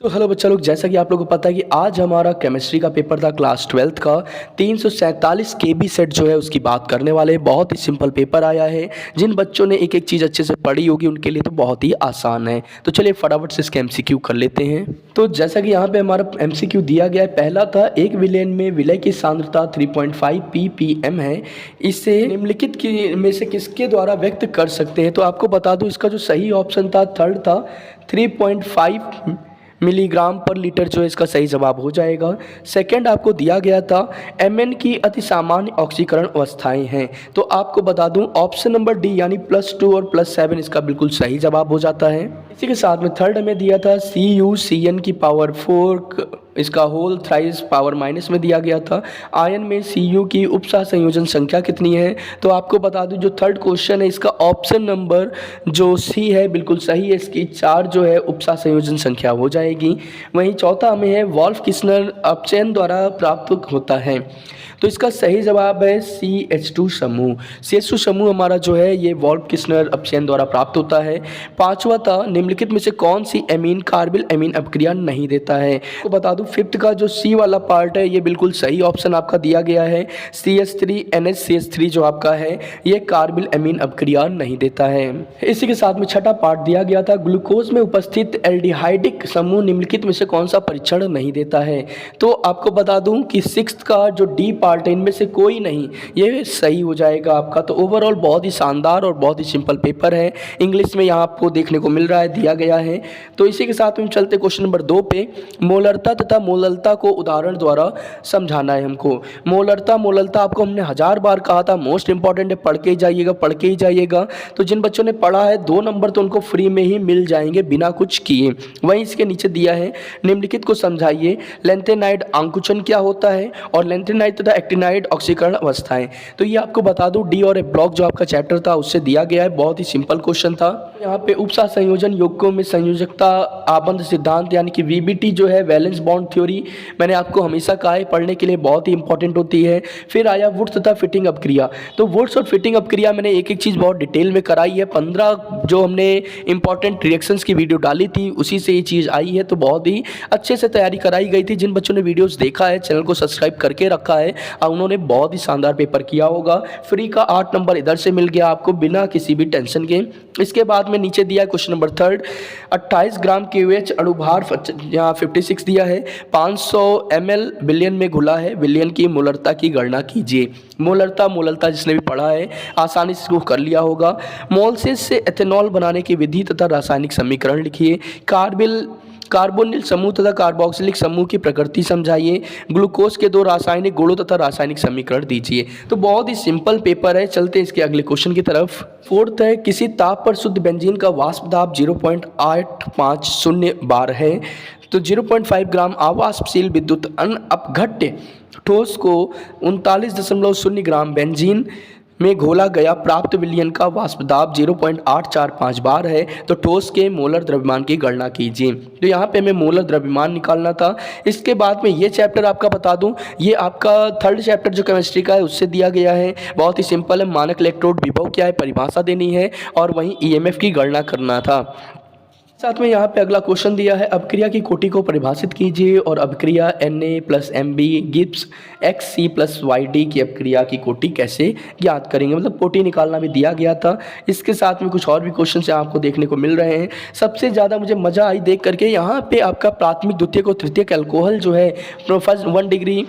Hello बच्चा लोग, जैसा कि आप लोगों को पता है कि आज हमारा केमिस्ट्री का पेपर था क्लास 12th का 347 KB सेट जो है उसकी बात करने वाले हैं। बहुत ही सिंपल पेपर आया है। जिन बच्चों ने एक एक चीज़ अच्छे से पढ़ी होगी उनके लिए तो बहुत ही आसान है। तो चलिए फटाफट से इसके MCQ कर लेते हैं। तो जैसा कि यहाँ पे हमारा MCQ दिया गया है, पहला था एक विलेन में विलय की सांद्रता 3.5 ppm है, इसे निम्नलिखित की में से किसके द्वारा व्यक्त कर सकते हैं। तो आपको बता दूं इसका जो सही ऑप्शन था थर्ड था, 3.5 मिलीग्राम पर लीटर जो है इसका सही जवाब हो जाएगा। सेकंड आपको दिया गया था Mn की अति सामान्य ऑक्सीकरण अवस्थाएं हैं। तो आपको बता दूं ऑप्शन नंबर डी यानी +2 और +7 इसका बिल्कुल सही जवाब हो जाता है। इसी के साथ में थर्ड हमें दिया था CuCN की पावर 4 इसका होल थ्राइस पावर माइनस में दिया गया था। आयन में Cu की उपसह संयोजन संख्या कितनी है। तो आपको बता दूं जो थर्ड क्वेश्चन है इसका ऑप्शन नंबर जो सी है बिल्कुल सही है, इसकी 4 जो है उपसह संयोजन संख्या हो जाएगी। वहीं चौथा हमें है वॉल्फ किस्नर अपचयन द्वारा प्राप्त होता है। तो इसका सही जवाब है CH2 समूह। CH2 समूह हमारा जो है ये वॉल्फ किस्नर अपचयन द्वारा प्राप्त होता है। पांचवा था निम्नलिखित में से कौन सी एमीन कार्बिल एमीन अपक्रिया नहीं देता है। तो बता दूं फिफ्थ का जो सी वाला पार्ट है ये बिल्कुल सही ऑप्शन आपका दिया गया है। CH3NH जो आपका है ये कार्बिल एमीन अपक्रिया नहीं देता है। इसी के साथ में छठा पार्ट दिया गया था ग्लूकोज में उपस्थित एल्डिहाइडिक समूह निम्नलिखित में से कौन सा परीक्षण नहीं देता है। तो आपको बता दूं कि सिक्स्थ का जो डी पार्ट है इनमें से कोई नहीं, ये सही हो जाएगा आपका। तो ओवरऑल बहुत ही शानदार और बहुत ही सिंपल पेपर है। इंग्लिश में यहाँ आपको देखने को मिल रहा है, दिया गया है। तो इसी के साथ में चलते क्वेश्चन नंबर 2 पे। मोलरता तथा मोललता को उदाहरण द्वारा समझाना है हमको। मोलरता मोललता आपको हमने 1000 बार कहा था, मोस्ट इंपॉर्टेंट है, पढ़ के ही जाइएगा, पढ़ के ही जाइएगा। तो जिन बच्चों ने पढ़ा है 2 नंबर तो उनको फ्री में ही मिल जाएंगे बिना कुछ किए। वहीं इसके नीचे दिया है निम्नलिखित को समझाइए। लेंथेनाइड अंकुचन क्या होता है और लेंथेनाइड तथा एक्टिनाइड ऑक्सीकरण अवस्थाएं। तो ये आपको बता दूं डी और ए ब्लॉक जो आपका चैप्टर था उससे दिया गया है। बहुत ही सिंपल क्वेश्चन था। यहाँ पे उपसह संयोजन यौगिकों में संयोजकता आबंध सिद्धांत यानी कि VBT जो है वैलेंस बॉन्ड थ्योरी, मैंने आपको हमेशा कहा है पढ़ने के लिए बहुत ही इंपॉर्टेंट होती है। फिर आया वुड्स तथा फिटिंग अपक्रिया। तो वुड्स और फिटिंग अपक्रिया मैंने एक एक चीज़ बहुत डिटेल में कराई है। 15 जो हमने इंपॉर्टेंट रिएक्शंस की वीडियो डाली थी उसी से ये चीज़ आई है। तो बहुत ही अच्छे से तैयारी कराई गई थी। जिन बच्चों ने वीडियोस देखा है, चैनल को सब्सक्राइब करके रखा है, उन्होंने बहुत ही शानदार पेपर किया होगा। फ्री का 8 नंबर इधर से मिल गया आपको बिना किसी भी टेंशन के। इसके बाद में नीचे दिया है क्वेश्चन नंबर 3 28 ग्राम KOH अणुभार यहाँ 56 दिया है, 500 ml विलयन में घुला है, विलयन की मोलरता की गणना कीजिए। मोलरता मोललता जिसने भी पढ़ा है आसानी से इसको कर लिया होगा। मोलसेस से एथेनॉल बनाने की विधि तथा रासायनिक समीकरण लिखिए। कार्बोनिल समूह तथा कार्बोक्सिलिक समूह की प्रकृति समझाइए। ग्लूकोज के 2 रासायनिक गुणों तथा रासायनिक समीकरण दीजिए। तो बहुत ही सिंपल पेपर है। चलते हैं इसके अगले क्वेश्चन की तरफ। फोर्थ है किसी ताप पर शुद्ध बेंजीन का वाष्प दाब 0.850 बार है। तो 0.5 ग्राम अवाष्पशील विद्युत अपघट्य ठोस को 39.0 ग्राम बेंजीन में घोला गया प्राप्त विलयन का वाष्प दाब 0.845 बार है। तो ठोस के मोलर द्रव्यमान की गणना कीजिए। तो यहाँ पे हमें मोलर द्रव्यमान निकालना था। इसके बाद में ये चैप्टर आपका बता दूं, ये आपका 3rd चैप्टर जो केमिस्ट्री का है उससे दिया गया है। बहुत ही सिंपल है। मानक इलेक्ट्रोड विभव क्या है, परिभाषा देनी है और वहीं EMF की गणना करना था। साथ में यहाँ पे अगला क्वेश्चन दिया है अपक्रिया की कोटि को परिभाषित कीजिए और अपक्रिया Na+Mb गिब्स XC+YD की अपक्रिया की कोटि कैसे ज्ञात करेंगे। मतलब कोटि निकालना भी दिया गया था। इसके साथ में कुछ और भी क्वेश्चन आपको देखने को मिल रहे हैं। सबसे ज़्यादा मुझे मज़ा आई देख करके, यहाँ पे आपका प्राथमिक द्वितीयक और तृतीयक एल्कोहल जो है फर्स्ट 1 डिग्री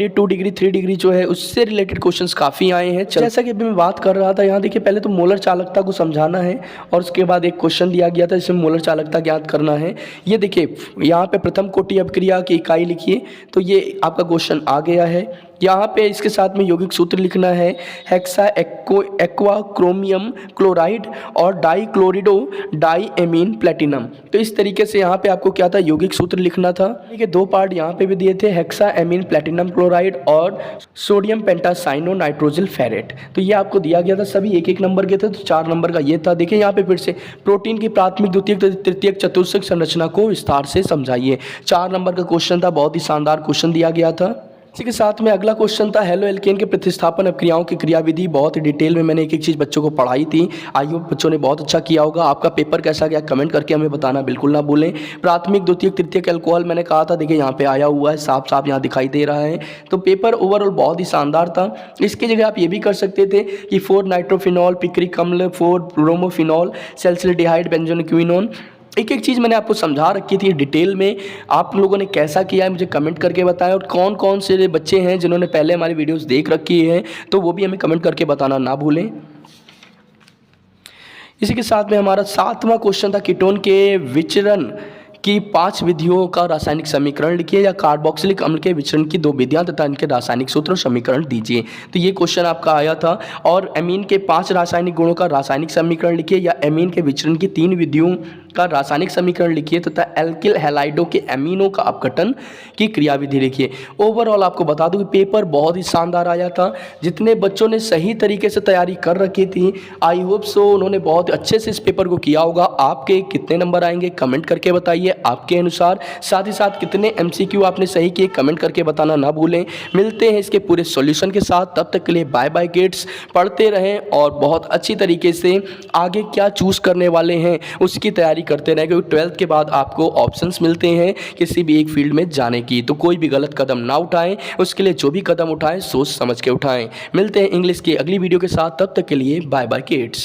2 डिग्री 3 डिग्री जो है उससे रिलेटेड क्वेश्चंस काफ़ी आए हैं। जैसा कि अभी मैं बात कर रहा था, यहाँ देखिए पहले तो मोलर चालकता को समझाना है और उसके बाद एक क्वेश्चन दिया गया था जिसमें मोलर चालकता ज्ञात करना है। ये देखिए यहाँ पे प्रथम कोटि अपक्रिया की इकाई लिखिए। तो ये आपका क्वेश्चन आ गया है। यहाँ पे इसके साथ में यौगिक सूत्र लिखना है हेक्सा एक्वा क्रोमियम क्लोराइड और डाईक्लोरिडो डाईएमीन प्लेटिनम। तो इस तरीके से यहाँ पे आपको क्या था, यौगिक सूत्र लिखना था। देखिए 2 पार्ट यहाँ पे भी दिए थे, हेक्सा एमीन प्लेटिनम क्लोराइड और सोडियम पेंटासाइनो नाइट्रोजिल फेरेट। तो ये आपको दिया गया था, सभी 1-1 नंबर के थे। तो 4 नंबर का ये था। देखिए यहाँ पे फिर से प्रोटीन की प्राथमिक द्वितीयक तृतीयक चतुर्थक संरचना को विस्तार से समझाइए। 4 नंबर का क्वेश्चन था। बहुत ही शानदार क्वेश्चन दिया गया था। इसी के साथ में अगला क्वेश्चन था हेलो एल्केन के प्रतिस्थापन अपक्रियाओं की क्रियाविधि। बहुत ही डिटेल में मैंने एक एक चीज़ बच्चों को पढ़ाई थी। आई होप बच्चों ने बहुत अच्छा किया होगा। आपका पेपर कैसा गया कमेंट करके हमें बताना बिल्कुल ना भूलें। प्राथमिक द्वितीयक तृतीयक अल्कोहल मैंने कहा था, देखिए यहाँ पे आया हुआ है, साफ साफ यहाँ दिखाई दे रहा है। तो पेपर ओवरऑल बहुत ही शानदार था। इसकी जगह आप ये भी कर सकते थे कि 4 नाइट्रोफिनॉल, पिक्रिक अम्ल, 4 ब्रोमोफिनॉल, सैलिसिलडिहाइड, बेंजोक्विनोन। एक एक चीज़ मैंने आपको समझा रखी थी डिटेल में। आप लोगों ने कैसा किया है मुझे कमेंट करके बताएं, और कौन कौन से बच्चे हैं जिन्होंने पहले हमारी वीडियोस देख रखी है तो वो भी हमें कमेंट करके बताना ना भूलें। इसी के साथ में हमारा 7वां क्वेश्चन था कीटोन के विचरण की 5 विधियों का रासायनिक समीकरण लिखिए, या कार्बोक्सिलिक अम्ल के विचरण की 2 विधियां तथा इनके रासायनिक सूत्र और समीकरण दीजिए। तो ये क्वेश्चन आपका आया था। और एमीन के 5 रासायनिक गुणों का रासायनिक समीकरण लिखिए, या एमीन के विचरण की 3 विधियों का रासायनिक समीकरण लिखिए तथा एल्किल हैलाइडों के एमीनों का अपघटन की क्रियाविधि लिखिए। ओवरऑल आपको बता दूं कि पेपर बहुत ही शानदार आया था। जितने बच्चों ने सही तरीके से तैयारी कर रखी थी, आई होप सो उन्होंने बहुत अच्छे से इस पेपर को किया होगा। आपके कितने नंबर आएंगे कमेंट करके बताइए आपके अनुसार। साथ ही साथ कितने MCQ आपने सही किए कमेंट करके बताना ना भूलें। मिलते हैं इसके पूरे सॉल्यूशन के साथ, तब तक के लिए बाय बाय किड्स। पढ़ते रहें और बहुत अच्छी तरीके से आगे क्या चूज़ करने वाले हैं उसकी तैयारी करते रहें, क्योंकि 12th के बाद आपको ऑप्शंस मिलते हैं किसी भी एक फील्ड में जाने की। तो कोई भी गलत कदम ना उठाएं, उसके लिए जो भी कदम उठाएं सोच समझ के उठाएं। मिलते हैं इंग्लिश की अगली वीडियो के साथ, तब तक के लिए बाय बाय किड्स।